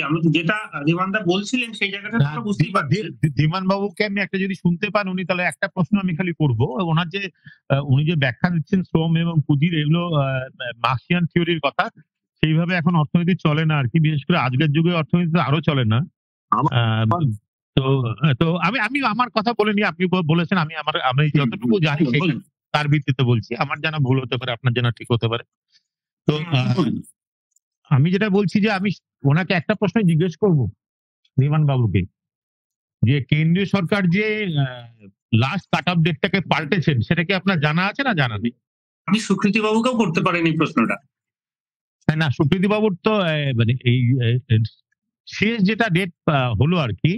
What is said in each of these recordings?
আমি যেটা ধীমানদা বলছিলেন সেই জায়গাটা আমরা বুঝতেই পারছি। ধীমান বাবুকে আমি একটা যদি শুনতে পান উনি, তাহলে একটা প্রশ্ন আমি খালি করবো, ওনার যে উনি যে ব্যাখ্যা দিচ্ছেন শ্রম এবং পুঁজির, এগুলো মার্কসিয়ান থিওরির কথা, সেইভাবে এখন অর্থনীতি চলে না আর কি, বিশেষ করে আজকের যুগে অর্থনীতি আরো চলে না। তো তো আমি আমার কথা বলিনি, আপনি বলেছেন, আমি যতটুকু জানি তার ভিত্তিতে বলছি, আমার জানা ভুল হতে পারে, আপনার জানা ঠিক হতে পারে। তো আমি যেটা বলছি যে আমি ওনাকে একটা প্রশ্ন জিজ্ঞেস করব ধীমান বাবুকে, যে কেন্দ্রীয় সরকার যে লাস্ট কাট অফ ডেটটাকে পাল্টেছেন, সেটা কি আপনার জানা আছে না জানা নেই? আমি সুকৃতি বাবুকেও করতে পারিনি প্রশ্নটা। না, সুকৃতি বাবুর তো মানে এই শেষ যেটা ডেট হলো আর কি,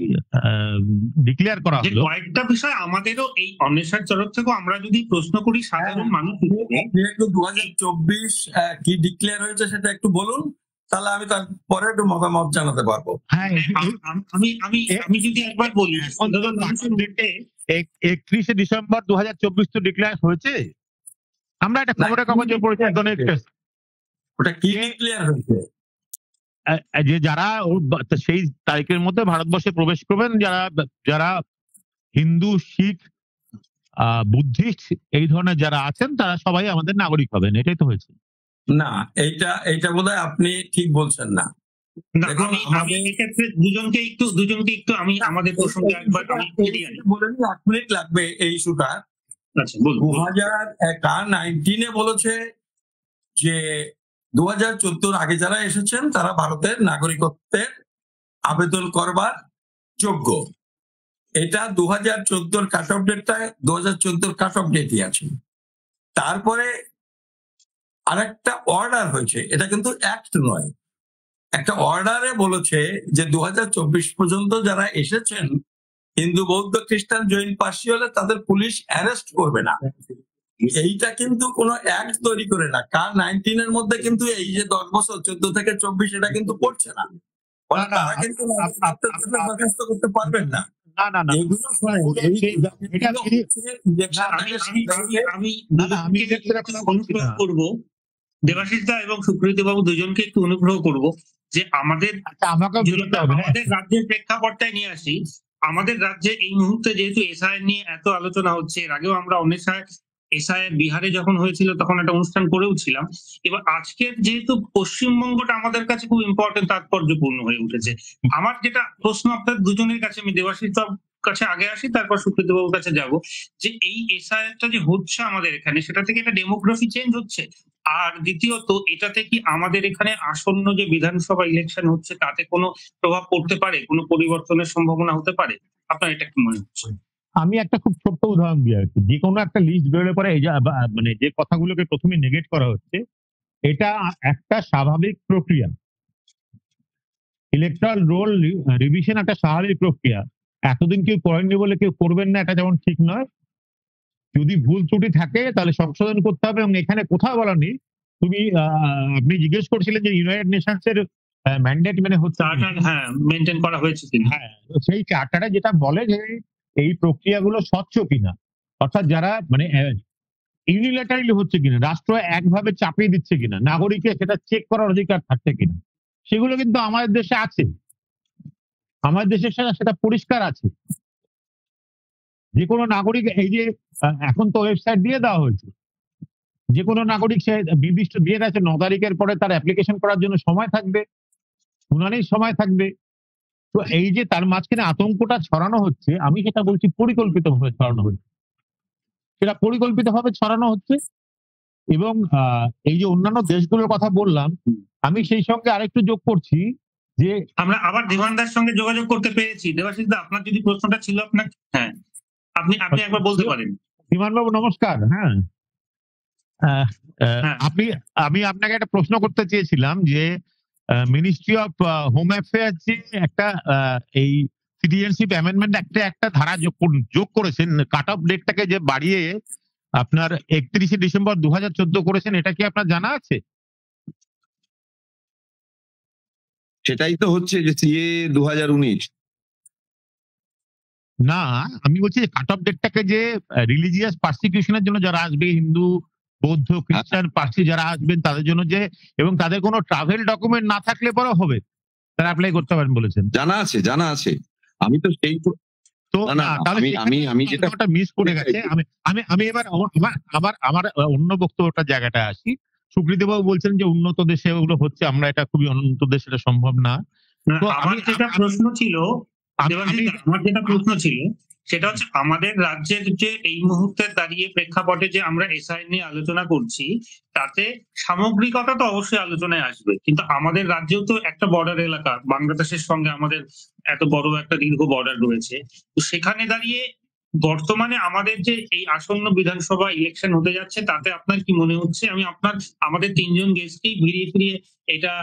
ডিক্লেয়ার করা হলো, কয়েকটা বিষয় আমাদেরও এই অন্বেষার তরফ থেকে আমরা যদি প্রশ্ন করি সাধারণ মানুষ, একটু 2024 কি ডিক্লেয়ার হয়েছে সেটা একটু বলুন, তাহলে আমি তারপরে একটু মতামত জানাতে পারবো। হ্যাঁ, আমি যদি একবার বলি, 31শে ডিসেম্বর 2024 তো ডিক্লেয়ার হয়েছে। আমরা একটা খবরের কাগজে পড়েছি, ওটা কি ডিক্লেয়ার হয়েছে? যে যারা সেই তারিখের মধ্যে ভারতবর্ষে প্রবেশ করবেন, যারা হিন্দু, শিখ, বুদ্ধিস্ট এই ধরনের যারা আছেন, তারা সবাই আমাদের নাগরিক হবেন, এটাই তো হয়েছে। না, এইটা বোধহয় আপনি ঠিক বলছেন না। আমি এক্ষেত্রে দুজনকে একটু আমি আমাদের প্রসঙ্গে একবার বলে নিই, 1 মিনিট লাগবে এই ইস্যুটা। 2019 বলেছে যে 2014 আগে যারা এসেছেন তারা ভারতের নাগরিকত্বের আবেদন করবার যোগ্য। এটা 2014 কাট অফ ডেটটা 2014 কাট অফ ডেটই আছে। তারপরে আরেকটা অর্ডার হয়েছে, এটা কিন্তু অ্যাক্ট নয়, একটা অর্ডারে বলেছে যে 2024 পর্যন্ত যারা এসেছেন হিন্দু, বৌদ্ধ, খ্রিস্টান, জৈন, পার্সি হলে তাদের পুলিশ অ্যারেস্ট করবে না। এইটা কিন্তু কোনো অ্যাক্ট তৈরি করে না। কার 19 এর মধ্যে কিন্তু এই যে 10 বছর 14 থেকে 24 এটা কিন্তু পড়ছে না, তারা কিন্তু দরখাস্ত করতে পারবেন না। আমি অনুগ্রহ করবো দেবাশিস দা এবং সুকৃতি বাবু দুজনকে একটু অনুগ্রহ করব যে আমাদের রাজ্যের প্রেক্ষাপটটায় নিয়ে আসি। আমাদের রাজ্যে এই মুহূর্তে যেহেতু এসআইআর নিয়ে এত আলোচনা হচ্ছে, এর আগেও আমরা এসআইআর বিহারে যখন হয়েছিল তখন একটা অনুষ্ঠান করেও ছিলাম। এবার আজকের যেহেতু পশ্চিমবঙ্গটা আমাদের কাছে খুব ইম্পর্টেন্ট, তাৎপর্যপূর্ণ হয়ে উঠেছে। আমার যেটা প্রশ্ন আপনার দুজনের কাছে, আমি দেবাশিস কাছে আগে আসি, তারপর সুকৃতি বাবুর কাছে যাব, যে এই এসআইআরটা যে হচ্ছে আমাদের এখানে, সেটা থেকে একটা ডেমোগ্রাফি চেঞ্জ হচ্ছে, আর দ্বিতীয়ত এটাতে কি আমাদের এখানে আসন্ন যে বিধানসভা ইলেকশন হচ্ছে তাতে কোনো প্রভাব পড়তে পারে, কোনো পরিবর্তনের সম্ভাবনা হতে পারে? আপনার এটা কি মনে হচ্ছে? আমি একটা খুব ছোট্ট উদাহরণ দিই আর কি। যে কোনো একটা লিস্ট বেরোলে পরে এই মানে যে কথাগুলোকে প্রথমে নেগেট করা হচ্ছে, এটা একটা স্বাভাবিক প্রক্রিয়া। ইলেকট্রাল রোল রিভিশন একটা স্বাভাবিক প্রক্রিয়া। এতদিন কেউ করেননি বলে কেউ করবেন না, এটা যেমন ঠিক নয়। যদি ভুল ত্রুটি থাকে তাহলে সংশোধন করতে হবে, এবং এখানে কোথাও বলা নেই। আপনি জিজ্ঞেস করছিলেন যে ইউনাইটেড নেশনস এর ম্যান্ডেট মেনে হচ্ছে, হ্যাঁ মেইনটেইন করা হয়েছে কিনা। হ্যাঁ, সেই চার্টারে যেটা বলে যে এই প্রক্রিয়াগুলো স্বচ্ছ কিনা, অর্থাৎ যারা মানে ইউনিল্যাটারালি হচ্ছে কিনা, রাষ্ট্র একভাবে চাপিয়ে দিচ্ছে কিনা, নাগরিকের সেটা চেক করার অধিকার থাকছে কিনা, সেগুলো কিন্তু আমাদের দেশে আছে। আমাদের দেশে সেটা পরিষ্কার আছে। যে কোনো নাগরিক, এই যে এখন তো ওয়েবসাইট দিয়ে দেওয়া হয়েছে, যে কোনো নাগরিক সে নির্দিষ্ট দিয়ে গেছে 9 তারিখের পরে তার অ্যাপ্লিকেশন করার জন্য সময় থাকবে, শুনানির সময় থাকবে। তো এই যে তার মাঝখানে আতঙ্কটা ছড়ানো হচ্ছে, আমি সেটা বলছি পরিকল্পিতভাবে ছড়ানো হচ্ছে, সেটা পরিকল্পিতভাবে ছড়ানো হচ্ছে। এবং এই যে অন্যান্য দেশগুলোর কথা বললাম, আমি সেই সঙ্গে আরেকটু যোগ করছি যে আমরা আবার ধীমানদার সঙ্গে যোগাযোগ করতে পেরেছি। দেবাশিস দা, আপনার যদি প্রশ্নটা ছিল আপনার, হ্যাঁ আপনি একবার বলতে পারেন। ধীমান বাবু নমস্কার। হ্যাঁ, আমি আপনাকে একটা প্রশ্ন করতে চেয়েছিলাম যে মিনিস্ট্রি অফ হোম অ্যাফেয়ার্স যে একটা এই সিটিজেনশিপ অ্যামেন্ডমেন্ট একটা ধারা যোগ করেছেন, কাট অফ ডেটটাকে যে বাড়িয়ে আপনার 31শে ডিসেম্বর 2014 করেছেন, এটা কি আপনার জানা আছে? সেটাই তো হচ্ছে যে সিএ 2019। না, আমি বলছি কাট অফ ডেটটাকে যে রিলিজিয়াস পারসিকিউশনের জন্য যারা আসবে, হিন্দু, বৌদ্ধ, খ্রিস্টান, পার্সি যারা আসবেন তাদের জন্য যে, এবং তাদের কোনো ট্রাভেল ডকুমেন্ট না থাকলে পরে হবে, তারা অ্যাপ্লাই করতে পারেন বলেছেন। জানা আছে আমি তো সেই তো না, না, তাহলে আমি যেটা মিস করে গেছে। আমি এবার আমার অন্য বক্তব্যটা জায়গাটা আসি। সুকৃতিবাবু বলছেন যে উন্নত দেশে ওগুলো হচ্ছে, আমরা এটা খুবই উন্নত দেশে এটা সম্ভব না। তো আমার যেটা প্রশ্ন ছিল সেটা হচ্ছে আমাদের রাজ্যের যে এই মুহূর্তে দাঁড়িয়ে প্রেক্ষাপটে যে আমরা এসআই নিয়ে আলোচনা করছি, তাতে সামগ্রিকতা তো অবশ্যই আলোচনায় আসবে, কিন্তু আমাদের রাজ্যেও তো একটা বর্ডার এলাকা, বাংলাদেশের সঙ্গে আমাদের এত বড় একটা দীর্ঘ বর্ডার রয়েছে। তো সেখানে দাঁড়িয়ে বর্তমানে আমাদের যে এই আসন্ন বিধানসভা ইলেকশন হতে যাচ্ছে, তাতে আপনার কি মনে হচ্ছে? আমি আমাদের তিনজন গেস্টকেই ঘিরিয়ে ফিরিয়ে এটা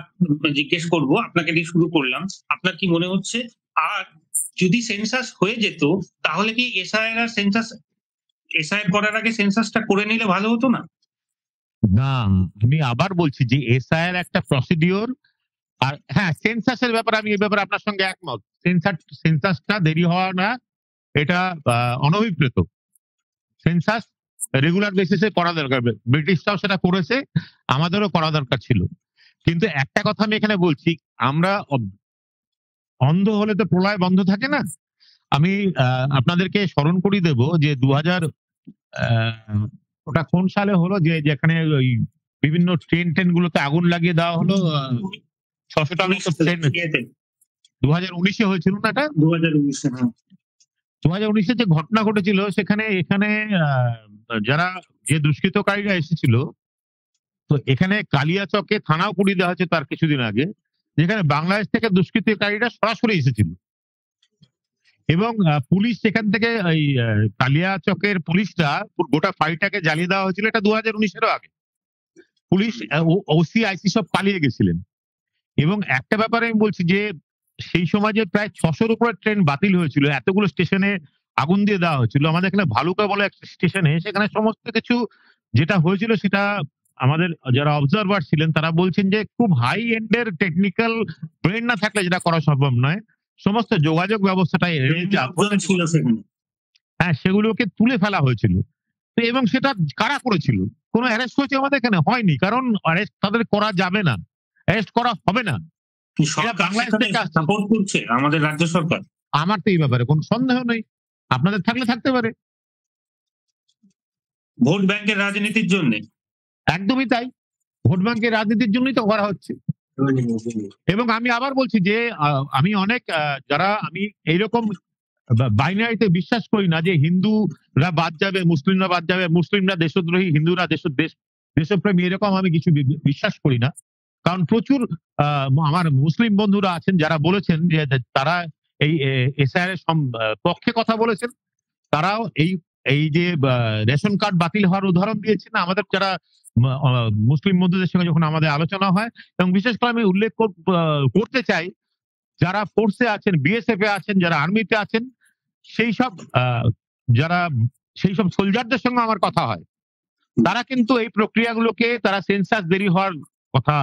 জিজ্ঞেস করব, আপনাকে দিয়ে শুরু করলাম। আপনার কি মনে হচ্ছে? আর যদি সেন্সাস হয়ে যেত, তাহলে কি এসআইআর করার আগে সেন্সাসটা করে নিলে ভালো হতো না? না, আমি আবার বলছি যে এসআইআর একটা প্রসিডিওর, আর হ্যাঁ সেন্সাসের ব্যাপারে আমি এই ব্যাপারে আপনার সঙ্গে একমত। সেন্সাসটা দেরি হওয়া না, এটা অনভিপ্রেত। সেন্সাস রেগুলার বেসিসে করা দরকার, ব্রিটিশরাও সেটা করেছে, আমাদেরও করা দরকার ছিল। কিন্তু একটা কথা আমি এখানে বলছি, আমরা অন্ধ হলে তো প্রলয় বন্ধ থাকে না। আমি আপনাদেরকে স্মরণ করিয়ে দেব যে 2000 ওটা কোন সালে হলো, যে যেখানে ওই বিভিন্ন ট্রেন গুলোতে আগুন লাগিয়ে দেওয়া হলো, 600টা মতো ট্রেন 2019-এ হয়েছিল না? এটা 2019-এ যে ঘটনা ঘটেছিল, সেখানে এখানে যারা যে দুষ্কৃতকারীরা এসেছিল, তো এখানে কালিয়াচকে থানাও পুড়িয়ে দেওয়া হয়েছে তার কিছুদিন আগে, যেখানে বাংলাদেশ থেকে দুষ্কৃতকারীরা সরাসরি এসেছিল এবং পুলিশ সেখান থেকে এই কালিয়াচকের পুলিশরা গোটা ফাইলটাকে জ্বালিয়ে দেওয়া হয়েছিল। এটা 2019-এরও আগে। পুলিশ ওসি আইসি সব পালিয়ে গেছিলেন। এবং একটা ব্যাপারে আমি বলছি যে সেই সময় যে প্রায় 600-র উপরে ট্রেন বাতিল হয়েছিল, এতগুলো স্টেশনে আগুন দিয়ে দেওয়া হয়েছিল। আমাদের এখানে ভালুকা বলে একটা স্টেশনে, সেখানে সমস্ত কিছু যেটা হয়েছিল সেটা আমাদের যারা অবজারভার ছিলেন তারা বলছেন যে খুব হাই এন্ডের টেকনিক্যাল ব্রেন না থাকলে যেটা করা সম্ভব নয়। সমস্ত যোগাযোগ ব্যবস্থাটা হ্যাঁ সেগুলোকে তুলে ফেলা হয়েছিল। তো এবং সেটা কারা করেছিল? কোনো অ্যারেস্ট হয়েছে আমাদের এখানে? হয়নি, কারণ অ্যারেস্ট তাদের করা যাবে না, অ্যারেস্ট করা হবে না। বাংলাদেশ থেকে সাপোর্ট করছে আমাদের রাজ্য সরকার। আমার তো এই ব্যাপারে কোনো সন্দেহ নেই, আপনাদের থাকলে থাকতে পারে। ভোট ব্যাংকের রাজনীতির জন্য, একদমই তাই, ভোট ব্যাংকের রাজনীতির জন্যই তো করা হচ্ছে। এবং আমি আবার বলছি যে আমি অনেক যারা আমি এইরকম বাইনারিতে বিশ্বাস করি না যে হিন্দুরা বাদ যাবে, মুসলিমরা বাদ যাবে, মুসলিমরা দেশদ্রোহী, হিন্দুরা দেশপ্রেমী, এরকম আমি কিছু বিশ্বাস করি না। কারণ প্রচুর আমার মুসলিম বন্ধুরা আছেন যারা বলেছেন যে তারা এই এসআইআর এর পক্ষে কথা বলেছেন। তারাও এই যে রেশন কার্ড বাতিল হওয়ার উদাহরণ দিয়েছেন আমাদের যারা মুসলিম বন্ধুদের সঙ্গে যখন আমাদের আলোচনা হয়। এবং বিশেষ করে আমি উল্লেখ করতে চাই, যারা ফোর্সে আছেন, বিএসএফ এ আছেন, যারা আর্মিতে আছেন, সেই সব সোলজারদের সঙ্গে আমার কথা হয়, তারা কিন্তু এই প্রক্রিয়াগুলোকে, তারা সেন্সাস দেরি হওয়ার কথা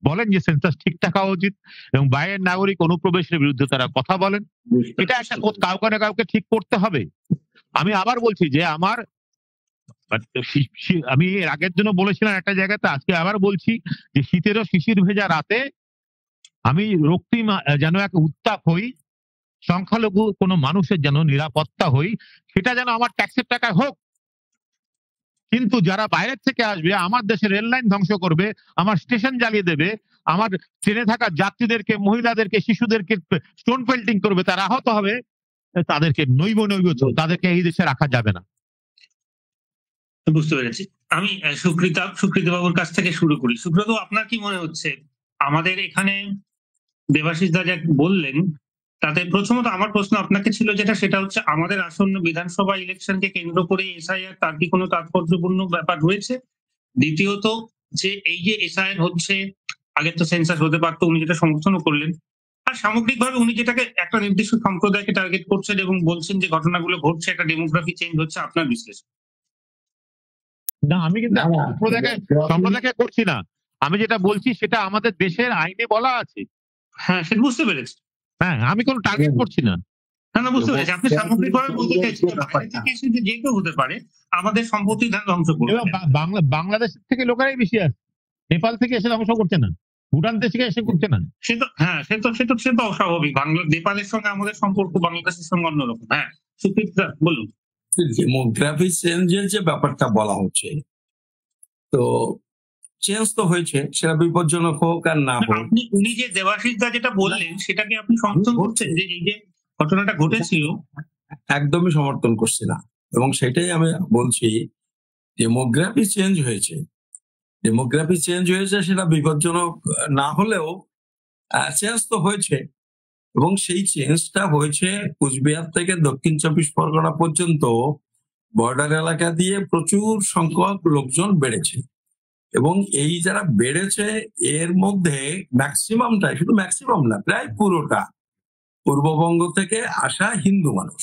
বলেন যে সেন্সাস ঠিকঠাক হওয়া উচিত এবং বাইরের নাগরিক অনুপ্রবেশের বিরুদ্ধে তারা কথা বলেন। এটা একটা কাউকে না কাউকে ঠিক করতে হবে। আমি আবার বলছি যে আমি এর আগের জন্য বলেছিলাম একটা জায়গাতে, আজকে আবার বলছি যে শীতেরও শিশির ভেজা রাতে আমি রক্তিম যেন এক উত্তাপ হই, সংখ্যালঘু কোনো মানুষের যেন নিরাপত্তা হই, সেটা যেন আমার ট্যাক্সের টাকায় হোক। কিন্তু যারা বাইরের থেকে আসবে, আমার দেশের রেল লাইন ধ্বংস করবে, আমার স্টেশন জ্বালিয়ে দেবে, আমার ট্রেনে থাকা যাত্রীদেরকে, মহিলাদেরকে, শিশুদেরকে স্টোন পেল্টিং করবে, তারা আহত হবে, তাদেরকে তাদেরকে এই দেশে রাখা যাবে না। বুঝতে পেরেছি। আমি সুকৃত বাবুর কাছ থেকে শুরু করি। সুব্রত, আপনার কি মনে হচ্ছে আমাদের এখানে দেবাশিস দা যা বললেন তাতে প্রথমত আমার প্রশ্ন আপনাকে ছিল যেটা, সেটা হচ্ছে আমাদের আসন্ন বিধানসভা ইলেকশনকে কেন্দ্র করে এসআইআর তার কি কোনো তাৎপর্যপূর্ণ ব্যাপার রয়েছে? দ্বিতীয়ত, যে এই যে এসআইআর হচ্ছে, আগের তো সেন্সাস হতে পারতো, উনি যেটা সমর্থনও করলেন, আর সামগ্রিকভাবে উনি যেটাকে একটা নির্দিষ্ট সম্প্রদায়কে টার্গেট করছেন এবং বলছেন যে ঘটনাগুলো ঘটছে, একটা ডেমোগ্রাফি চেঞ্জ হচ্ছে, আপনার বিশ্লেষণ? না, আমি কিন্তু সম্প্রদায়কে করছি না। আমি যেটা বলছি সেটা আমাদের দেশের আইনে বলা আছে। হ্যাঁ, সেটা বুঝতে পেরেছি। হ্যাঁ, আমি কোনো টার্গেট করছি না। না, বুঝতে পেরেছি। আপনি সামগ্রিকভাবে বলতে চাইছেন যে কেউ হতে পারে আমাদের সম্পত্তি ধ্বংস করবে। বাংলাদেশ থেকে লোকেরাই বেশি আছে, নেপাল থেকে এসে ধ্বংস করছে না। ভুটান থেকে এসে করছে না। সে তো অস্বাভাবিক। নেপালের সঙ্গে আমাদের সম্পর্ক বাংলাদেশের সঙ্গে অন্যরকম। হ্যাঁ, সুপ্রিত দা বলুন। ডেমোগ্রাফি চেঞ্জের যে ব্যাপারটা বলা হচ্ছে, তো চেঞ্জ তো হয়েছে, সেটা বিপজ্জনক হোক আর না হোক। উনি যে দেবাশিস দা যেটা বললেন সেটাকে আপনি সমর্থন করছেন, যে এই যে ঘটনাটা ঘটেছিল? একদমই সমর্থন করছি না, এবং সেটাই আমি বলছি, ডেমোগ্রাফি চেঞ্জ হয়েছে। ডেমোগ্রাফি চেঞ্জ হয়েছে, সেটা বিপজ্জনক না হলেও চেঞ্জ তো হয়েছে, এবং সেই চেঞ্জটা হয়েছে কুচবিহার থেকে দক্ষিণ 24 পরগনা পর্যন্ত বর্ডার এলাকা দিয়ে প্রচুর সংখ্যক লোকজন বেড়েছে, এবং এই যারা বেড়েছে এর মধ্যে ম্যাক্সিমামটাই, শুধু ম্যাক্সিমাম না, প্রায় পুরোটা পূর্ববঙ্গ থেকে আসা হিন্দু মানুষ।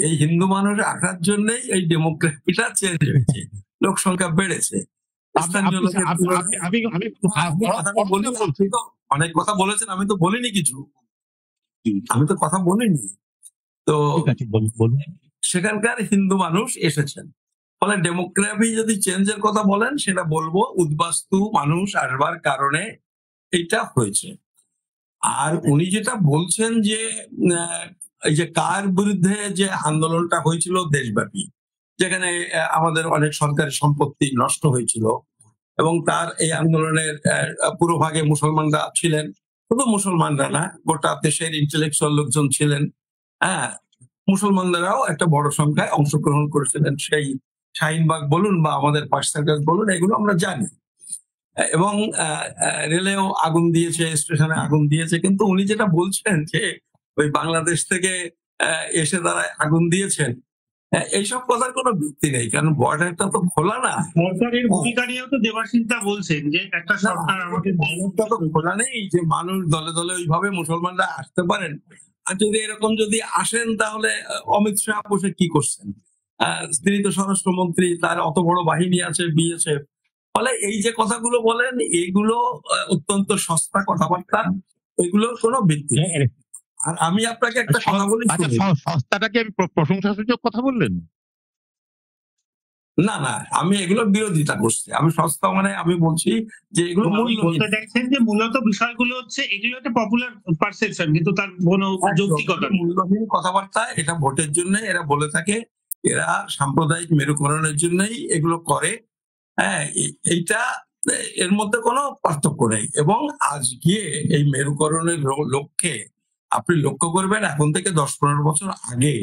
এই হিন্দু মানুষ আসার জন্যই এই ডেমোগ্রাফিটা চেঞ্জ হয়েছে, লোক সংখ্যা বেড়েছে। অনেক কথা বলেছেন, আমি তো বলিনি কিছু, আমি তো কথা বলিনি। তো সেখানকার হিন্দু মানুষ এসেছেন, ফলে ডেমোগ্রাফি যদি চেঞ্জের কথা বলেন, সেটা বলবো উদ্বাস্তু মানুষ আসবার কারণে এটা হয়েছে। আর উনি যেটা বলছেন যে এই যে কার বিরুদ্ধে যে আন্দোলনটা হয়েছিল দেশব্যাপী, যেখানে আমাদের অনেক সরকারি সম্পত্তি নষ্ট হয়েছিল, এবং তার এই আন্দোলনের পুরো ভাগে মুসলমানরা ছিলেন। শুধু মুসলমানরা না, গোটা দেশের ইন্টেলেকচুয়াল লোকজন ছিলেন। হ্যাঁ, মুসলমানদেরাও একটা বড় সংখ্যায় অংশগ্রহণ করেছিলেন। সেই শাহিনবাগ বলুন বা আমাদের পাঁচ সার্কাস বলুন, এগুলো আমরা জানি। এবং রেলেও আগুন দিয়েছে, স্টেশনে আগুন দিয়েছে। কিন্তু উনি যেটা বলছেন যে ওই বাংলাদেশ থেকে এসে তারা আগুন দিয়েছেন, এইসব কথার কোনো ভিত্তি নেই, কারণ বর্ডারটা তো খোলা না। সরকারের ভূমিকা নিয়েও তো দেবাশিস দা বলছেন যে একটা সরকার আমাদের বর্ডারটা তো খোলা নেই, যে মানুষ দলে দলে ওইভাবে মুসলমানরা আসতে পারেন। আর যদি এরকম যদি আসেন, তাহলে অমিত শাহ বসে কি করছেন? তিনি তো স্বরাষ্ট্রমন্ত্রী, তার অত বড় বাহিনী আছে, বিএসএফ। ফলে এই যে কথাগুলো বলেন, এগুলো অত্যন্ত সস্তা কথাবার্তা, এগুলোর কোনো ভিত্তি নেই। আর আমি আপনাকে একটা কথা বলি, সস্তাটাকে আমি প্রশংসাসূচক কথা বললেন? না না, আমি এগুলো বিরোধিতা করছি। আমি সস্তা মানে আমি বলছি যে এগুলো বলতে চাইছেন যে মূলত বিষয়গুলো হচ্ছে এগুলো একটা পপুলার পারসেপশন, কিন্তু তার কোনো যৌক্তিকতা নেই। মূল্যহীন কথাবার্তা, এটা ভোটের জন্য এরা বলে থাকে, এরা সাম্প্রদায়িক মেরুকরণের জন্যই এগুলো করে। হ্যাঁ, এইটা, এর মধ্যে কোনো পার্থক্য নেই। এবং আজকে এই মেরুকরণের লক্ষ্যে আপনি লক্ষ্য করবেন, এখন থেকে 10-15 বছর আগে,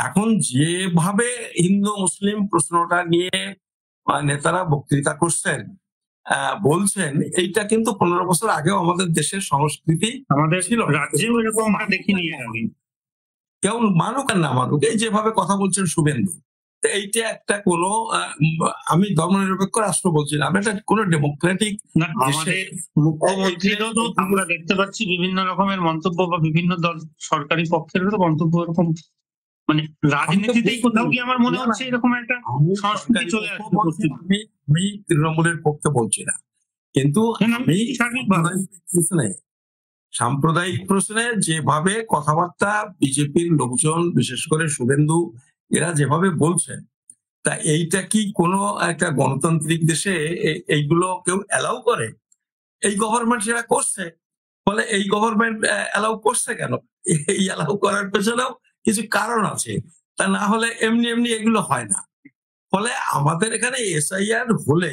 এখন যেভাবে হিন্দু মুসলিম প্রশ্নটা নিয়ে নেতারা বক্তৃতা করছেন, বলছেন, এইটা কিন্তু 15 বছর আগেও আমাদের দেশের সংস্কৃতি আমাদের ছিল, রাজ্যেও এরকম আমরা দেখিনি এর আগে। কেউ মানুক আর না মানুক, এই যেভাবে কথা বলছেন শুভেন্দু, এইটা একটা কোনো, আমি ধর্মনিরপেক্ষ রাষ্ট্র বলছি না, এটা কোনো ডেমোক্রেটিক না। আমাদের মুখ্যমন্ত্রীরও তো আমরা দেখতে পাচ্ছি বিভিন্ন রকমের মন্তব্য, বা বিভিন্ন দল সরকারি পক্ষেরও তো মন্তব্য এরকম, মানে রাজনীতিতেই কোথাও কি আমার মনে হচ্ছে এরকম একটা সংস্কৃতি চলে আসছে। আমি তৃণমূলের পক্ষে বলছি না, কিন্তু আমি সাম্প্রদায়িক প্রশ্নে যেভাবে কথাবার্তা বিজেপির লোকজন, বিশেষ করে শুভেন্দু, এরা যেভাবে বলছেন, তা এইটা কি কোনো একটা গণতান্ত্রিক দেশে এইগুলো কেউ অ্যালাউ করে? এই গভর্নমেন্ট সেটা করছে, ফলে এই গভর্নমেন্ট অ্যালাউ করছে কেন? এই অ্যালাউ করার পেছনেও কিছু কারণ আছে, তা না হলে এমনি এমনি এগুলো হয় না। ফলে আমাদের এখানে এসআইআর হলে,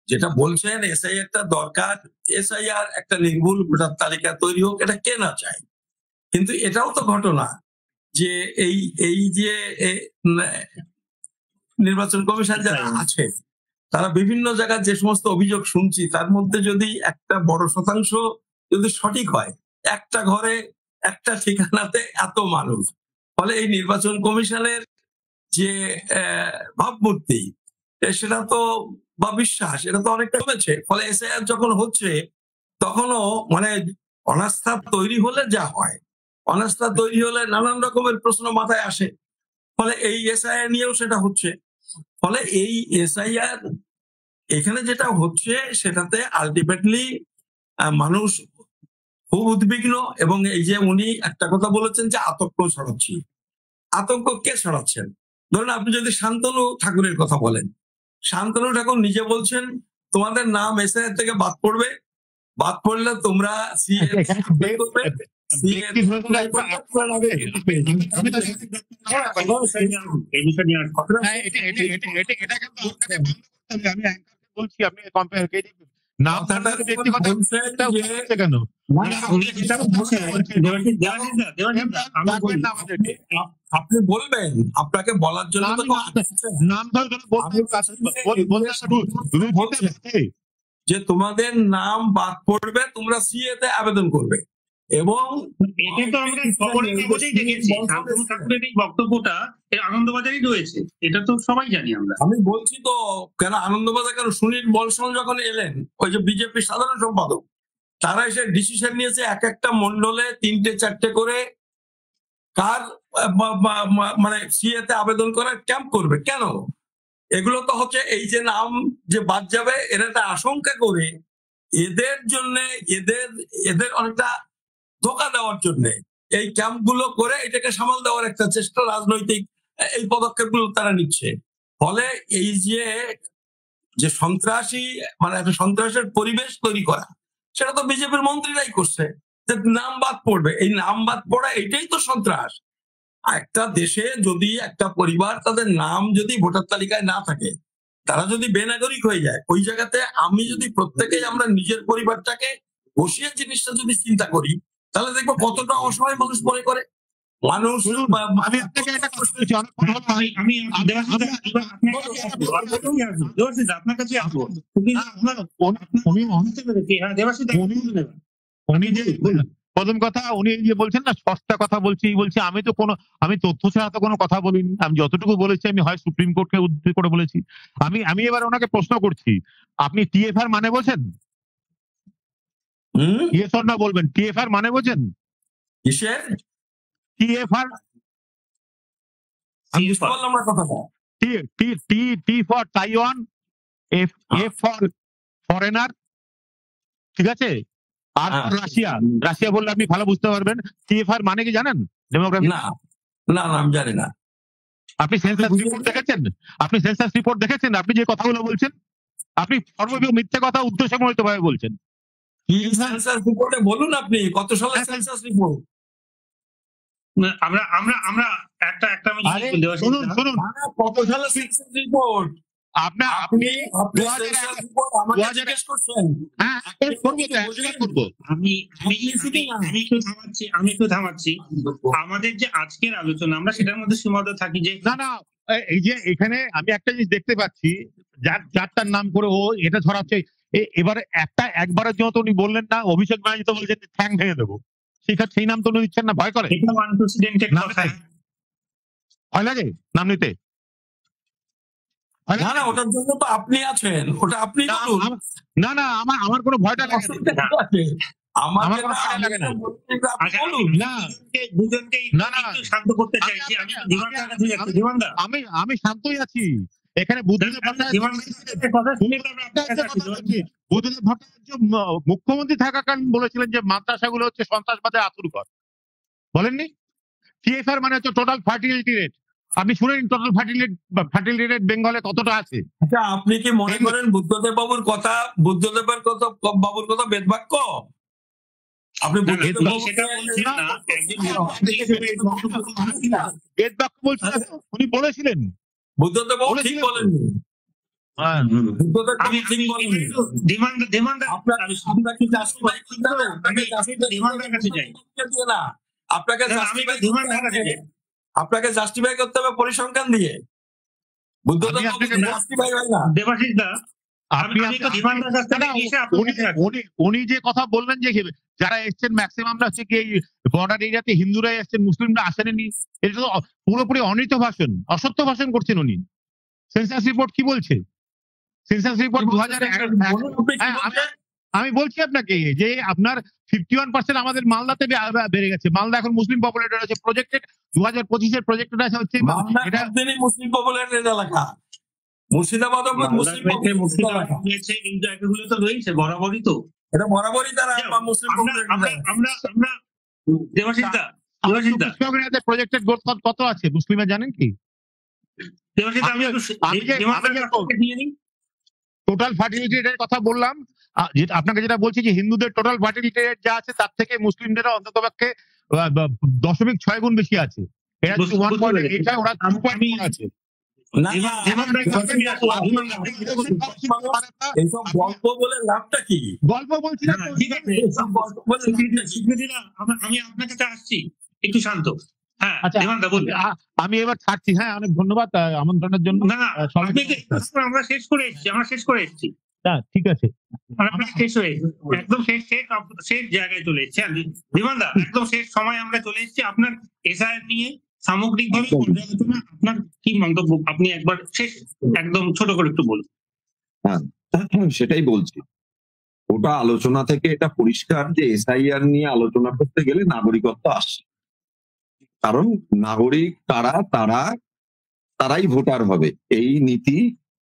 যেটা বলছেন এসআইআরটা দরকার, এসআইআর একটা নির্ভুল ভোটার তালিকা তৈরি হোক, এটা কে না চায়। কিন্তু এটাও তো ঘটনা যে এই যে নির্বাচন কমিশন যারা আছে, তারা বিভিন্ন জায়গায় যে সমস্ত অভিযোগ শুনছি, তার মধ্যে যদি একটা বড় শতাংশ যদি সঠিক হয়, একটা ঘরে একটা ঠিকানাতে এত মানুষ, ফলে এই নির্বাচন কমিশনের যে ভাবমূর্তি, সেটা তো, বা বিশ্বাস, এটা তো অনেকটা কমেছে। ফলে এসআইআর যখন হচ্ছে, তখনও মানে অনাস্থা তৈরি হলে যা হয়, অনাস্থা তৈরি হলে নানান রকমের প্রশ্ন মাথায় আসে। ফলে এই এসআইআর নিয়েও সেটা হচ্ছে। ফলে এই এসআইআর এখানে যেটা হচ্ছে, সেটাতে আলটিমেটলি মানুষ খুব উদ্বিগ্ন। এবং এই যে উনি একটা কথা বলেছেন যে আতঙ্ক ছড়াচ্ছি, আতঙ্ক কে ছড়াচ্ছেন? ধরুন, আপনি যদি শান্তনু ঠাকুরের কথা বলেন, শান্তনু ঠাকুর নিজে বলছেন তোমাদের নাম এসআইআর থেকে বাদ পড়বে, বাদ পড়লে তোমরা CA এখানে এই বিষয় নিয়ে আসবো। আমি বলছি আপনি কম্পেয়ার নাম কেন আপনি বলবেন, আপনাকে বলার জন্য তো নাম যে তোমাদের নাম বাদ পড়বে, তোমরা CA তে আবেদন করবে। এবং এটা তো আমরা খবরের কাগজেই দেখেছি, শান্তনু ঠাকুরের এই বক্তব্যটা আনন্দবাজারই রয়েছে, এটা তো সবাই জানি আমরা। আমি বলছি তো কেন আনন্দবাজার, কেন সুনীল বলসন যখন এলেন, ওই যে বিজেপির সাধারণ সম্পাদক, তারা এসে ডিসিশন নিয়েছে এক একটা মন্ডলে 3-4 করে কার মানে CA তে আবেদন করার ক্যাম্প করবে। কেন? এগুলো তো হচ্ছে এই যে নাম যে বাদ যাবে, এর একটা আশঙ্কা করে এদের জন্য এদের অনেকটা ধোকা দেওয়ার জন্য এই ক্যাম্প গুলো করে এটাকে সামাল দেওয়ার একটা চেষ্টা, রাজনৈতিক এই পদক্ষেপ গুলো তারা নিচ্ছে। ফলে এই যে সন্ত্রাসী, মানে একটা সন্ত্রাসের পরিবেশ তৈরি করা, সেটা তো বিজেপির মন্ত্রীরাই করছে, যে নাম বাদ পড়বে। এই নাম বাদ পড়া এটাই তো সন্ত্রাস। একটা দেশে যদি একটা পরিবার তাদের নাম যদি ভোটার তালিকায় না থাকে, তারা যদি বেনাগরিক হয়ে যায়, ওই জায়গাতে আমি যদি প্রত্যেকেই আমরা নিজের পরিবারটাকে বসিয়ে জিনিসটা যদি চিন্তা করি, তাহলে দেখবো কতটা অসহায় মানুষ মনে করে। মানুষ আমি আপনাকে একটা প্রশ্ন করছি, আপনার কাছে আসবো। উনি যে প্রথম কথা উনি যে বলছেন না সস্তা কথা বলছি, আমি তথ্য ছাড়া তো কোনো কথা বলিনি। আমি যতটুকু বলেছি আমি হয় সুপ্রিম কোর্টকে উদ্ধৃত করে বলেছি। আমি এবার ওনাকে প্রশ্ন করছি, আপনি TFR মানে বোঝেন? না বলবেন, TFR মানে বোঝেন? কিসের TFR? আমি বুঝতে পারলাম না কথাটা। T for Taiwan, F for foreigner, ঠিক আছে? আর রাশিয়া বললে আপনি ভালো বুঝতে পারবেন। TFR মানে কি জানেন? ডেমোগ্রাফি? না না আমি জানি না। আপনি সেন্সাস রিপোর্ট দেখেছেন? আপনি যে কথাগুলো বলছেন, আপনি সর্ববিধ মিথ্যে কথা উদ্দেশ্যমূলক ভাবে বলছেন। কি সেন্সাস রিপোর্টে বলুন আপনি, কত সালের সেন্সাস রিপোর্ট? আমরা একটা শুনুন কত সালের সেন্সাস রিপোর্ট? আপনি জিজ্ঞেস করছেন। আমি একটু থামাচ্ছি। আমাদের যে আজকের আলোচনা, আমরা সেটার মধ্যে সীমাবদ্ধ থাকি যে না এই যে এখানে আমি একটা জিনিস দেখতে পাচ্ছি, যার নাম করে ও এটা ধরাচ্ছে। এবারে একবারের জন্য তো উনি বললেন না, অভিষেক ব্যানার্জি তো বলছেন ঠ্যাং ভেঙে দেবো, সেই নাম তো উনি দিচ্ছেন না। ভয় করে? ভয় লাগে নাম নিতে? না ওটার জন্য তো আপনি আছেন, ওটা আপনি না আমার কোনো ভয়টা লাগে না। আমি শান্তই আছি এখানে। বুদ্ধদেব ভট্টাচার্য মুখ্যমন্ত্রী থাকাকালীন বলেছিলেন যে মাদ্রাসাগুলো হচ্ছে সন্ত্রাসবাদের আতুরঘর, বলেননি? TFR মানে হচ্ছে টোটাল ফার্টিলিটি রেট। আপনি শুনেন টোটাল ফার্টিলিটি রেট বেঙ্গলে কতটা আছে? আচ্ছা, আপনি কি মনে করেন বুদ্ধদেব বাবুর কথা বেদবাক্য? আপনি বেদবাক্য বলছেন, উনি বলেছিলেন। বুদ্ধদেব বাবু ঠিক বলেননি। আপনাকে জাস্টিফাই করতে হবে পরিসংখ্যান দিয়ে। উনি যে কথা বললেন যে যারা এসছেন ম্যাক্সিমাম হচ্ছে কি বর্ডার এরিয়াতে হিন্দুরা এসছেন, মুসলিমরা আসেননি, এটা তো পুরোপুরি অনিত ভাষণ, অসত্য ভাষণ করছেন উনি। সেন্সাস রিপোর্ট কি বলছে? Census report 2001। আমি বলছি আপনাকে যে আপনার 51% আমাদের মালদাতে বেড়ে গেছে। মালদা এখন মুসলিম পপুলেটেড আছে। প্রজেক্টেড 2025 প্রজেক্টেড আছে হচ্ছে মুসলিম পপুলেটেড এলাকা। মুর্শিদাবাদ তো রয়েছে বরাবরই, তো এটা বরাবরই তারা মুসলিম প্রজেক্টেড গ্রোথ কত আছে মুসলিমে জানেন কি? টোটাল ফার্টিলিটি রেটের কথা বললাম। যেটা আপনাকে যেটা বলছি যে হিন্দুদের টোটাল ফার্টিলিটি রেট যা আছে তার থেকে মুসলিমদের অন্তত পক্ষে 0.6 গুণ বেশি আছে। এরা যদি 1.8 হয়, ওরা 2.4 আছে। না, এইসব গল্প বলে লাভটা কি? গল্প বলছি না, ঠিক আছে, স্বীকৃতি না, আমি আপনার কাছে আসছি, একটু শান্ত। হ্যাঁ, আচ্ছা, দেবানদা বলুন। আমি এবার ছাড়ছি। হ্যাঁ, অনেক ধন্যবাদ আমন্ত্রণের জন্য। না না, আমরা শেষ করে এসেছি, ঠিক আছে, আমরা শেষ হয়ে একদম শেষ জায়গায় চলে এসেছি। বিমানদা, একদম শেষ সময় আমরা চলে এসেছি। আপনার এসআইআর নিয়ে সামগ্রিকভাবে পর্যালোচনা, আপনার কি মন্তব্য, আপনি একবার শেষ একদম ছোট করে একটু বলুন। হ্যাঁ, সেটাই বলছি। ওটা আলোচনা থেকে এটা পরিষ্কার যে এসআইআর নিয়ে আলোচনা করতে গেলে নাগরিকত্ব আসছে, কারণ নাগরিক তারাই ভোটার হবে। এই নীতি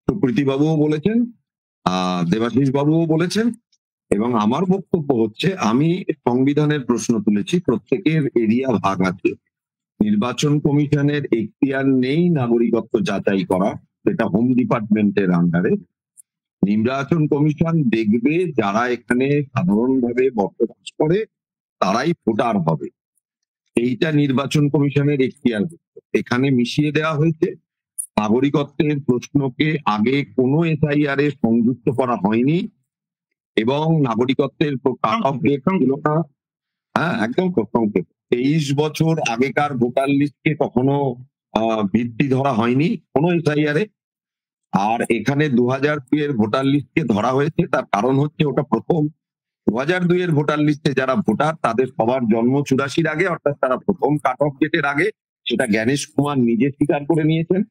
সুপ্রীতি বাবুও বলেছেন, দেবাশিস বাবুও বলেছেন, এবং আমার বক্তব্য হচ্ছে, আমি সংবিধানের প্রশ্ন তুলেছি। প্রত্যেকের এরিয়া ভাগ আছে, নির্বাচন কমিশনের এখতিয়ার নেই নাগরিকত্ব যাচাই করা, সেটা হোম ডিপার্টমেন্টের আন্ডারে। নির্বাচন কমিশন দেখবে যারা এখানে সাধারণভাবে বসবাস করে তারাই ভোটার হবে, এইটা নির্বাচন কমিশনের এখতিয়ার। এখানে মিশিয়ে দেওয়া হয়েছে। নাগরিকত্বের প্রশ্নকে আগে কোনো এসআইআর এ সংযুক্ত করা হয়নি, এবং নাগরিকত্বের কাট অফ ডেট ছিল না। হ্যাঁ, একদম সংক্ষেপ। 23 বছর আগেকার ভোটার লিস্টকে কখনো ভিত্তি ধরা হয়নি কোনো এসআইআর এ। আর এখানে 2002 এর ভোটার লিস্টকে ধরা হয়েছে, তার কারণ হচ্ছে ওটা প্রথম 2002 এর ভোটার লিস্টে যারা ভোটার তাদের সবার জন্ম 84 আগে, অর্থাৎ তারা প্রথম কাট অফ ডেটের আগে। সেটা জ্ঞানেশ কুমার নিজে স্বীকার করে নিয়েছেন।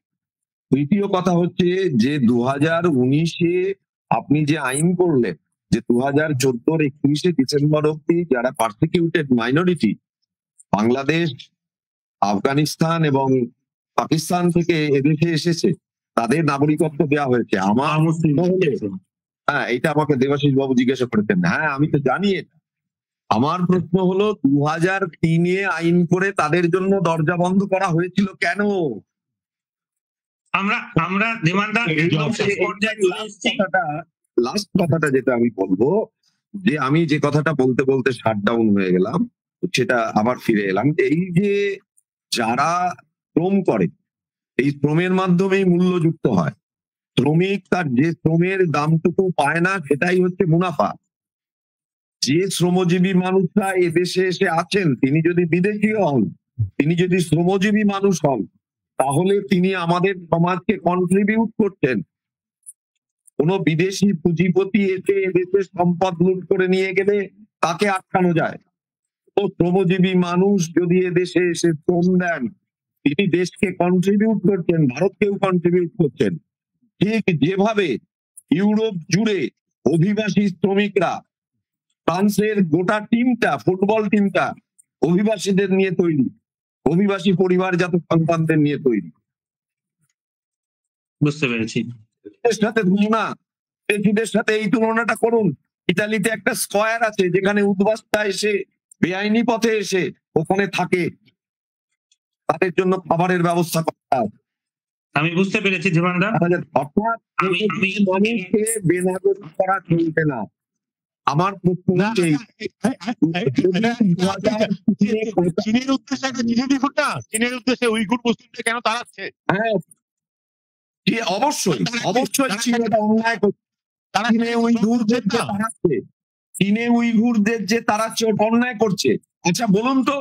দ্বিতীয় কথা হচ্ছে যে 2019-এ আপনি যে আইন করলেন, যে 2014-র 31শে ডিসেম্বর অব্দি যারা পারসিকিউটেড মাইনরিটি বাংলাদেশ, আফগানিস্তান এবং পাকিস্তান থেকে এদেশে এসেছে, তাদের নাগরিকত্ব দেওয়া হয়েছে। হ্যাঁ, এটা আমাকে দেবাশিস বাবু জিজ্ঞাসা করেছেন। হ্যাঁ, আমি তো জানি এটা। আমার প্রশ্ন হলো, 2003-এ আইন করে তাদের জন্য দরজা বন্ধ করা হয়েছিল কেন? আমরা দেবানদা লাস্ট কথাটা যেটা আমি বলবো, যে আমি যে কথাটা বলতে বলতে শাটডাউন হয়ে গেলাম, সেটা আবার ফিরে এলাম। এই যে যারা শ্রম করে, এই শ্রমের মাধ্যমেই মূল্যযুক্ত হয়। শ্রমিক তার যে শ্রমের দামটুকু পায় না, সেটাই হচ্ছে মুনাফা। যে শ্রমজীবী মানুষরা এদেশে এসে আছেন, তিনি যদি বিদেশি হন, তিনি যদি শ্রমজীবী মানুষ হন, তাহলে তিনি আমাদের সমাজকে কন্ট্রিবিউট করছেন। কোন বিদেশি পুঁজিপতি এসে এদেশের সম্পদ লুট করে নিয়ে গেলে তাকে আটকানো যায়। তো শ্রমজীবী মানুষ যদি এদেশে এসে শ্রম দেন, তিনি দেশকে কন্ট্রিবিউট করছেন, ভারতকেও কন্ট্রিবিউট করছেন। ঠিক যেভাবে ইউরোপ জুড়ে অভিবাসী শ্রমিকরা, ফ্রান্সের গোটা টিমটা, ফুটবল টিমটা অভিবাসীদের নিয়ে তৈরি, অভিবাসী পরিবারজাত সন্তানদের নিয়ে তৈরি। বুঝতে পেরেছি। সাথে তুলনা, দেশিদের সাথে এই তুলনাটা করুন। ইতালিতে একটা স্কয়ার আছে যেখানে উদ্বাস্তা এসে বেআইনি পথে এসে ওখানে থাকে, তাদের জন্য খাবারের ব্যবস্থা করা। আমি বুঝতে পেরেছি জীবনদা। অর্থাৎ মানুষকে বেনাগরিক করা চলবে না। আমার চীনের উদ্দেশ্যে উইঘুর মুসলিমদের কেন তাড়াচ্ছে? হ্যাঁ, অবশ্যই অবশ্যই চীন এটা অন্যায় করছে। চীনে উইঘুরদের যে তাড়াচ্ছে, ওটা অন্যায় করছে। আচ্ছা বলুন তো,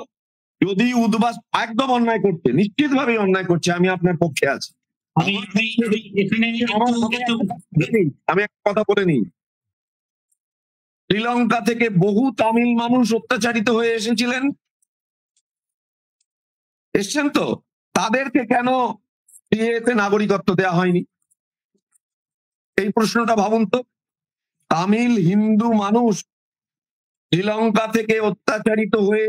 যদি উদ্বাস একদম অন্যায় করছে, নিশ্চিত ভাবে অন্যায় করছে, আমি আপনার পক্ষে আছি। আমি একটা কথা বলে নিই, শ্রীলঙ্কা থেকে বহু তামিল মানুষ অত্যাচারিত হয়ে এসছেন তো, তাদেরকে কেন এতে নাগরিকত্ব দেওয়া হয়নি? এই প্রশ্নটা ভাবুন তো। তামিল হিন্দু মানুষ শ্রীলঙ্কা থেকে অত্যাচারিত হয়ে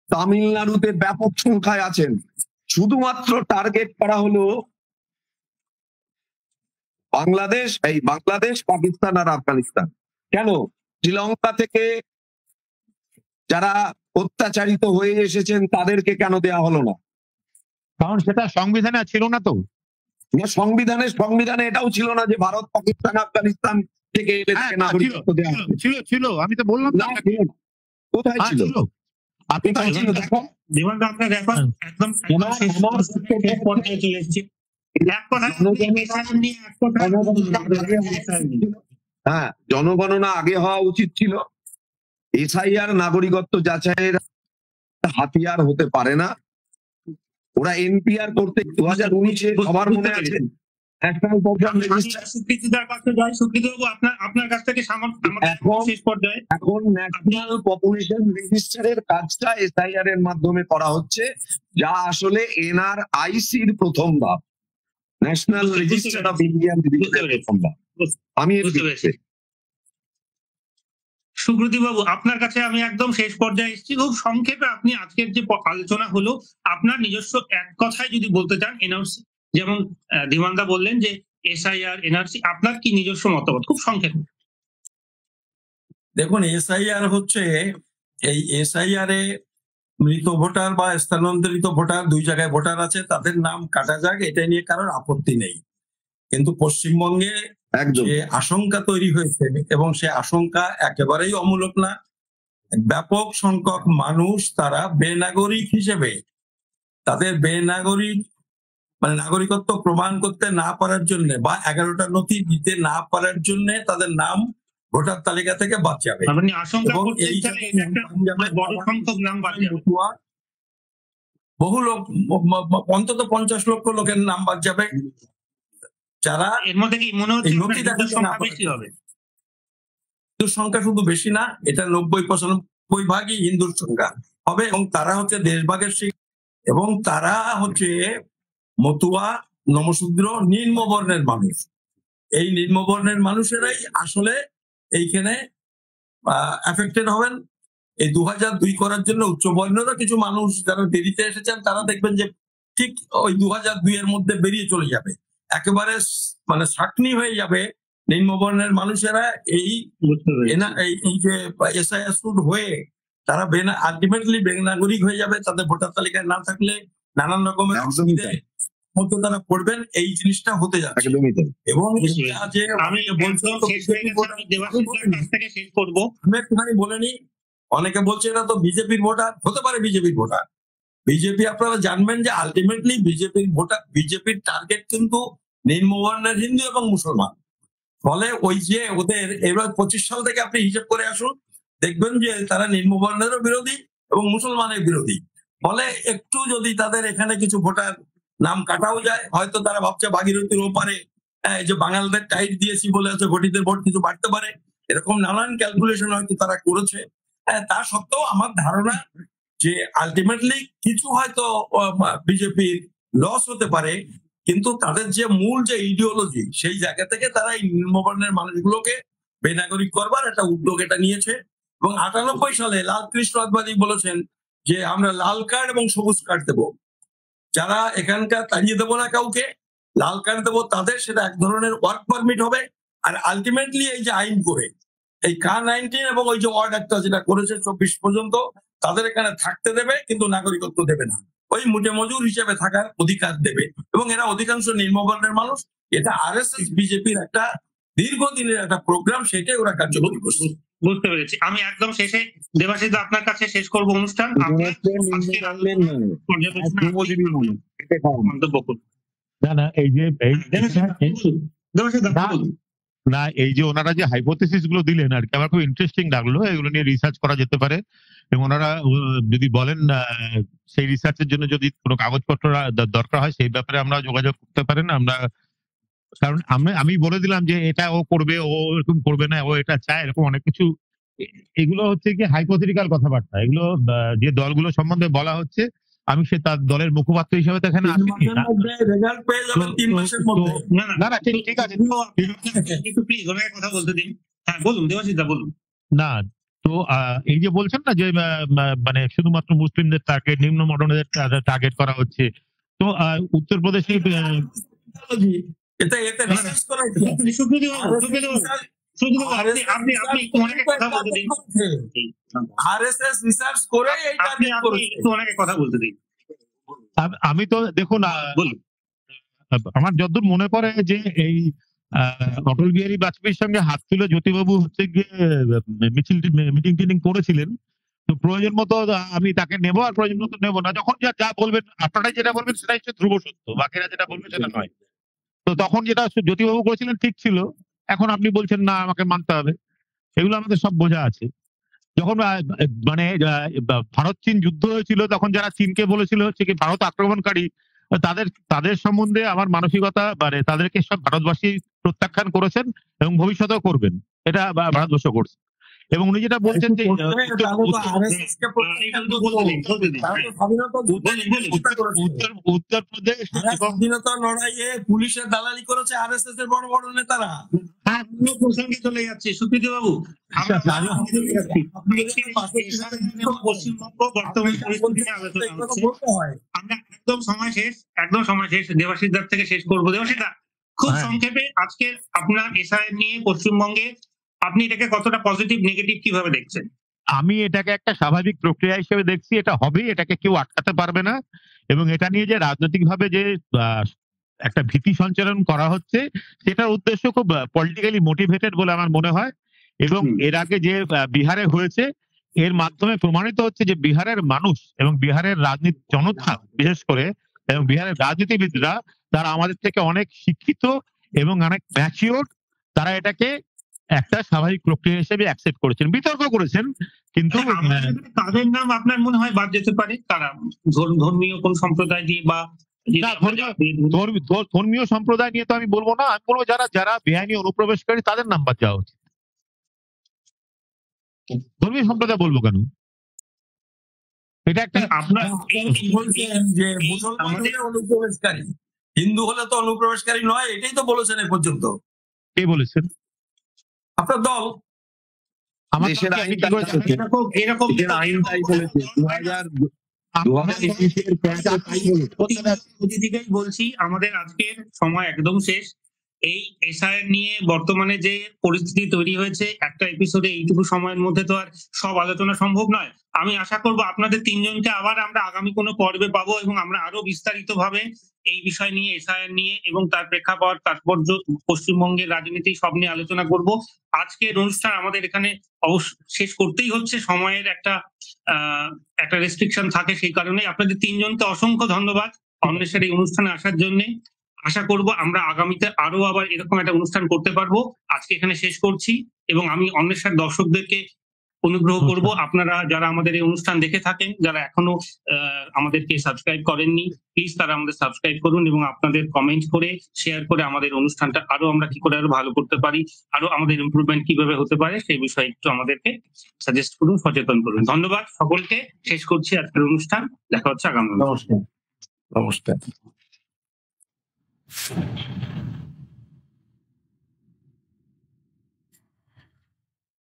তামিলনাড়ুতে ব্যাপক সংখ্যায় আছেন। শুধুমাত্র টার্গেট করা হলো বাংলাদেশ, পাকিস্তান আর আফগানিস্তান। কেন শ্রীলঙ্কা থেকে যারা অত্যাচারিত হয়ে এসেছেন তাদেরকে কেন দেয়া হলো না? কারণ সেটা সংবিধানে ছিল না। তো সংবিধানে এটাও ছিল না যে ভারত, পাকিস্তান, আফগানিস্তান থেকে এলে তাকে নাগরিকত্ব দেওয়া হবে। ছিল আমি তো বললাম না, ছিল না। কোথায় ছিল? আপনি কোথায় ছিল দেখো। জীবন আমরা দেখো একদম শেষ পর্যায়ে চলে এসেছি। এক কথা নিয়ে এক কথা হ্যাঁ, জনগণনা আগে হওয়া উচিত ছিল। এসআইআর নাগরিকত্ব যাচাইয়ের হাতিয়ার হতে পারে না। ওরা এনপিআর করতে 2019-এ সবার মনে আছে ন্যাশনাল প্রোগ্রাম রেজিস্টার। সুকৃতিদার কাছে যাই, সুকৃতিবাবু আপনার কাছ থেকে শেষ পর্যায়ে এখন ন্যাশনাল পপুলেশন রেজিস্টারের কাজটা এসআইআর এর মাধ্যমে করা হচ্ছে, যা আসলে এনআরআইসির প্রথম ধাপ, ন্যাশনাল রেজিস্টার অফ ইন্ডিয়ান প্রথম ধাপ। আমি সুব্রতী বাবু আপনার কাছে আমি একদম শেষ পর্যায়ে এসেছি। খুব সংক্ষেপে আপনি আজকের যে আলোচনা হলো আপনার নিজস্ব এক কথায় যদি বলতে চান, এনআরসি যেমন ধীমানদা বললেন যে এসআইআর এনআরসি, আপনার কি নিজস্ব মতামত খুব সংক্ষেপে? দেখুন, এসআইআর হচ্ছে, এই এসআইআর এ মৃত ভোটার বা স্থানান্তরিত ভোটার, দুই জায়গায় ভোটার আছে, তাদের নাম কাটা যাক, এটা নিয়ে কারোর আপত্তি নেই। কিন্তু পশ্চিমবঙ্গে যে আশঙ্কা তৈরি হয়েছে, এবং সে আশঙ্কা একেবারেই অমূলক না। ব্যাপক সংখ্যক মানুষ তারা বেনাগরিক হিসেবে তাদের নাগরিকত্ব প্রমাণ করতে না পারার জন্য বা 11টা নথি দিতে না পারার জন্য তাদের নাম ভোটার তালিকা থেকে বাদ যাবে। এবং এই বহু লোক, অন্তত 50 লক্ষ লোকের নাম বাদ যাবে, যারা এর মধ্যে কি মনে হচ্ছে হিন্দুর সংখ্যা শুধু বেশি না, এটা 90-95 ভাগই হিন্দুর সংখ্যা হবে, এবং তারা হচ্ছে দেশভাগের শিখ, এবং তারা হচ্ছে মতুয়া, নমশূদ্র, নিম্নবর্ণের মানুষ। এই নিম্নবর্ণের মানুষেরাই আসলে এইখানে এফেক্টেড হবেন। এই 2002 করার জন্য উচ্চবর্ণেরও কিছু মানুষ যারা দেরিতে এসেছেন, তারা দেখবেন যে ঠিক ওই 2002 এর মধ্যে বেরিয়ে চলে যাবে, একেবারে ছাঁকনি হয়ে যাবে নিম্নবর্ণের মানুষেরা। এই যে এসআইআর হয়ে তারা আলটিমেটলি বেনাগরিক হয়ে যাবে, তাদের ভোটার তালিকায় না থাকলে নানান রকমের অসুবিধায় মতো তারা পড়বেন। এই জিনিসটা হতে যাচ্ছে। এবং আমি একটুখানি বলে নি, অনেকে বলছে এটা তো বিজেপির ভোটার, হতে পারে বিজেপির ভোটার। বিজেপি, আপনারা জানবেন যে আলটিমেটলি বিজেপির ভোটার, বিজেপির টার্গেট কিন্তু নিম্নবর্ণের হিন্দু এবং মুসলমান। ফলে ওই যে ওদের এবার 25 সাল থেকে আপনি হিসেব করে আসুন, দেখবেন যে তারা নিম্নবর্ণেরও বিরোধী এবং মুসলমানের বিরোধী। ফলে একটু যদি তাদের এখানে কিছু ভোটার নাম কাটাও যায়, হয়তো তারা ভাবছে ভাগীরথীর ওপারে যে বাঙালদের টাইট দিয়েছি বলে হচ্ছে ঘটিদের ভোট কিছু বাড়তে পারে, এরকম নানান ক্যালকুলেশন হয়তো তারা করেছে। তা সত্ত্বেও আমার ধারণা যে আলটিমেটলি কিছু হয়তো বিজেপির লস হতে পারে, কিন্তু তাদের যে মূল যে ইডিওলজি, সেই জায়গা থেকে তারা এই নিম্নবর্ণের মানুষগুলোকে বেনাগরিক করবার একটা উদ্যোগ এটা নিয়েছে। এবং 98 সালে লালকৃষ্ণ আদবানি বলেছেন যে আমরা লাল কার্ড এবং সবুজ কার্ড দেবো, যারা এখানকার তাড়িয়ে দেবো না কাউকে, লাল কার্ড দেবো তাদের, সেটা এক ধরনের ওয়ার্ক পারমিট হবে। আর আলটিমেটলি এই যে আইন করে এই K-19 এবং ওই যে ওয়ার্ড একটা যেটা করেছে 24 পর্যন্ত, তাদের এখানে থাকতে দেবে কিন্তু নাগরিকত্ব দেবে না, ওই মুঠে মজুর হিসেবে থাকার অধিকার দেবে। এবং এরা অধিকাংশ নিম্নবর্ণের মানুষ। এটা আরএসএস বিজেপির একটা দীর্ঘদিনের একটা প্রোগ্রাম, সেটাই ওরা কার্যকরী করছে। বুঝতে পেরেছি। আমি একদম শেষে দেবাশিস আপনার কাছে শেষ করবো অনুষ্ঠান। না এই যে ওনারা যে হাইপোথেসিস গুলো দিলেন আর কি, আমার খুব ইন্টারেস্টিং লাগলো। এগুলো নিয়ে রিসার্চ করা যেতে পারে, এবং ওনারা যদি বলেন সেই রিসার্চের জন্য যদি কোনো কাগজপত্র দরকার হয়, সেই ব্যাপারে আমরা যোগাযোগ করতে পারেন। আমরা, কারণ আমি বলে দিলাম যে এটা ও করবে, ও এরকম করবে না, ও এটা চায়, এরকম অনেক কিছু। এগুলো হচ্ছে কি হাইপোথেটিক্যাল কথাবার্তা। এগুলো যে দলগুলো সম্বন্ধে বলা হচ্ছে, আমি সে তার দলের মুখপাত্র হিসেবে তো এখানে আসিনি। ঠিক আছে, কথা বলতে দিন। হ্যাঁ বলুন দেবাশিস দা, বলুন। না তো এই যে বলছেন না যে মানে শুধুমাত্র মুসলিমদের টার্গেট, নিম্ন মডেলের টার্গেট করা হচ্ছে, তো উত্তরপ্রদেশে আমি তো দেখুন, আমার যতদূর মনে পড়ে যে এই অটল বিহারী বাজপেয়ীর সঙ্গে হাত তুলে জ্যোতিবাবু হচ্ছে গিয়ে মিটিং টিটিং করেছিলেন। তো প্রয়োজন মতো আমি তাকে নেবো, আর প্রয়োজন মতো নেবো না। যখন যা যা বলবেন, আপনারা যেটা বলবেন সেটাই হচ্ছে ধ্রুব সত্য, বাকিরা যেটা বলবে সেটা নয়। তো তখন যেটা জ্যোতিবাবু করেছিলেন ঠিক ছিল, এখন আপনি বলছেন না আমাকে মানতে হবে, এগুলো আমাদের সব বোঝা আছে। যখন মানে ভারত চীন যুদ্ধ হয়েছিল, তখন যারা চীনকে বলেছিল হচ্ছে কি ভারত আক্রমণকারী, তাদের সম্বন্ধে আমার মানসিকতা মানে তাদেরকে সব ভারতবাসী প্রত্যাখ্যান করেছেন এবং ভবিষ্যতেও করবেন, এটা ভারতবর্ষ করছে। এবং উনি যেটা বলছেন যে উত্তরপ্রদেশ স্বাধীনতার লড়াইয়ে পুলিশের দালালি করেছে RSS এর বড় বড় নেতারা। প্রসঙ্গে চলে যাচ্ছে সুপ্রীতি বাবু, পশ্চিমবঙ্গ বর্তমান পরিস্থিতি নিয়ে আলোচনা হচ্ছে। আমরা একদম সময় শেষ, দেবাশিস দার থেকে শেষ করবো। দেবাশিস দা, খুব সংক্ষেপে আজকের আপনার এসআইআর নিয়ে পশ্চিমবঙ্গে আপনি এটাকে কতটা পজিটিভ নেগেটিভ কিভাবে দেখছেন? আমি এটাকে একটা স্বাভাবিক প্রক্রিয়া হিসেবে দেখছি, এটা হবে, এটাকে কেউ আটকাতে পারবে না। এবং এটা নিয়ে যে রাজনৈতিকভাবে যে একটা ভীতি সঞ্চালন করা হচ্ছে, সেটার উদ্দেশ্য খুব পলিটিক্যালি মোটিভেটেড বলে আমার মনে হয়। এবং এর আগে যে বিহারে হয়েছে, এর মাধ্যমে প্রমাণিত হচ্ছে যে বিহারের মানুষ এবং বিহারের রাজনীতি জনতা বিশেষ করে, এবং বিহারের রাজনীতিবিদরা, তারা আমাদের থেকে অনেক শিক্ষিত এবং অনেক ম্যাচিওর। তারা এটাকে একটা স্বাভাবিক প্রক্রিয়া হিসেবে অ্যাকসেপ্ট করেছেন, বিতর্ক করেছেন, কিন্তু তাদের নাম আপনার মনে হয় বাদ যেতে পারে? তারা ধর্মীয় কোন সম্প্রদায় দিয়ে বা ধর্মীয় সম্প্রদায় নিয়ে তো আমি বলবো না, আমি বলবো যারা বেআইনি অনুপ্রবেশকারী তাদের নাম বাদ যাওয়া উচিত। ধর্মীয় সম্প্রদায় বলবো কেন? এটা একটা আপনার বলছেন যে মুসলমান হলে অনুপ্রবেশকারী, হিন্দু হলে তো অনুপ্রবেশকারী নয়, এটাই তো বলেছেন এ পর্যন্ত। কে বলেছেন? আপনার দল। আমার এরকম বলছি, আমাদের আজকের সময় একদম শেষ। এই এসআইআর নিয়ে বর্তমানে যে পরিস্থিতি তৈরি হয়েছে, একটা এপিসোডে এইটুকু সময়ের মধ্যে তো আর সব আলোচনা সম্ভব নয়। আমি আশা করব আপনাদের তিনজনকে আবার আমরা আগামী কোনো পর্বে পাবো, এবং আমরা আরো বিস্তারিত ভাবে এই বিষয় নিয়ে, এসআইআর নিয়ে এবং তার প্রেক্ষাপট, তাৎপর্য, পশ্চিমবঙ্গের রাজনীতি সব নিয়ে আলোচনা করব। আজকের অনুষ্ঠান আমাদের এখানে অবশ্য শেষ করতেই হচ্ছে, সময়ের একটা রেস্ট্রিকশন থাকে, সেই কারণে আপনাদের তিনজনকে অসংখ্য ধন্যবাদ অন্বেষার এই অনুষ্ঠানে আসার জন্য। আশা করব আমরা আগামীতে আরো আবার এরকম একটা অনুষ্ঠান করতে পারবো। আজকে এখানে শেষ করছি, এবং আমি অন্বেষার দর্শকদেরকে অনুগ্রহ করব, আপনারা যারা আমাদের এই অনুষ্ঠান দেখে থাকেন, যারা এখনো আমাদেরকে সাবস্ক্রাইব করেননি, প্লিজ তারা আমাদের সাবস্ক্রাইব করুন এবং আপনাদের কমেন্ট করে শেয়ার করে আমাদের অনুষ্ঠানটা আরো আমরা কি করে আরো ভালো করতে পারি, আরো আমাদের ইমপ্রুভমেন্ট কিভাবে হতে পারে সেই বিষয়ে একটু আমাদেরকে সাজেস্ট করুন, সচেতন করুন। ধন্যবাদ সকলকে, শেষ করছি আজকের অনুষ্ঠান। দেখা হচ্ছে আগামী। নমস্কার।